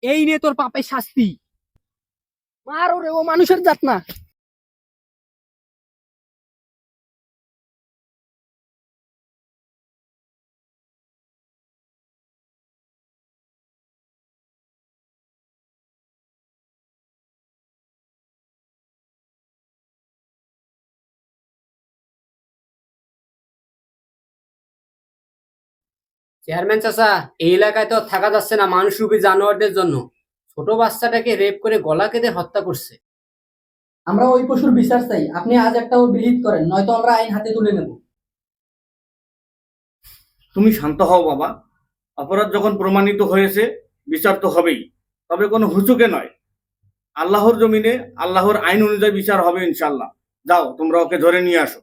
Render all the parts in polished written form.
এই নে তোর পাপের শাস্তি। মার ওরে, ও মানুষের জাত না। চেয়ারম্যান চাচা, এই এলাকায় তো আর থাকা যাচ্ছে না মানুষরূপী জানোয়ারদের জন্য। ছোট বাচ্চাটাকে রেপ করে গলা কেটে হত্যা করছে। আমরা ওই পশুর বিচার চাই, আপনি আজ একটা ওর বিহিত করেন, নয়তো আমরা আইন হাতে তুলে নেব। তুমি শান্ত হও বাবা। অপরাধ যখন প্রমাণিত হয়েছে, বিচার তো হবেই। তবে কোনো হুচুকে নয়। আল্লাহর জমিনে আল্লাহর আইন অনুযায়ী বিচার হবে ইনশাল্লাহ। যাও, তোমরা ওকে ধরে নিয়ে আসো।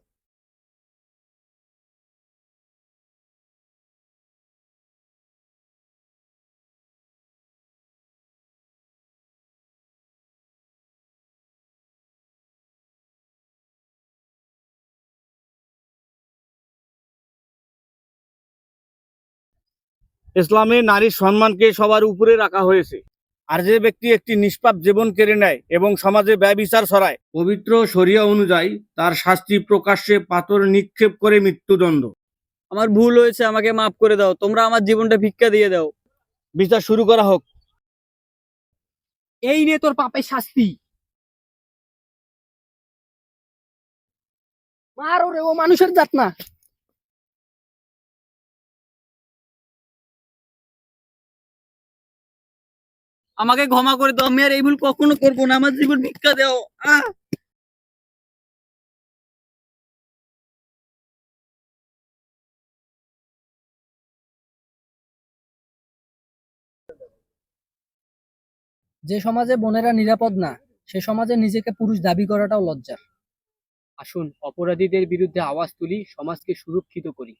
ইসলামে নারীর সম্মানকে সবার উপরে রাখা হয়েছে। আর যে ব্যক্তি একটি নিষ্পাপ জীবন কেড়ে নেয় এবং সমাজে ব্যভিচার ছড়ায়, পবিত্র শরিয়া অনুযায়ী তার শাস্তি প্রকাশ্যে পাথর নিক্ষেপ করে মৃত্যুদণ্ড। আমার ভুল হয়েছে, আমাকে মাফ করে দাও, তোমরা আমার জীবনটা ভিক্ষা দিয়ে দাও। বিচার শুরু করা হোক। এই নে তোর পাপের শাস্তি। মার ওরে, ও মানুষের জাত না। আমাকে ক্ষমা করে দাও, আমি আর এই ভুল কখনো করবো না, আমার জীবন ভিক্ষা দাও। আহ যে সমাজে বোনেরা নিরাপদ না, সে সমাজে নিজেকে পুরুষ দাবি করাটাও লজ্জার। আসুন অপরাধীদের বিরুদ্ধে আওয়াজ তুলি, সমাজকে সুরক্ষিত করি।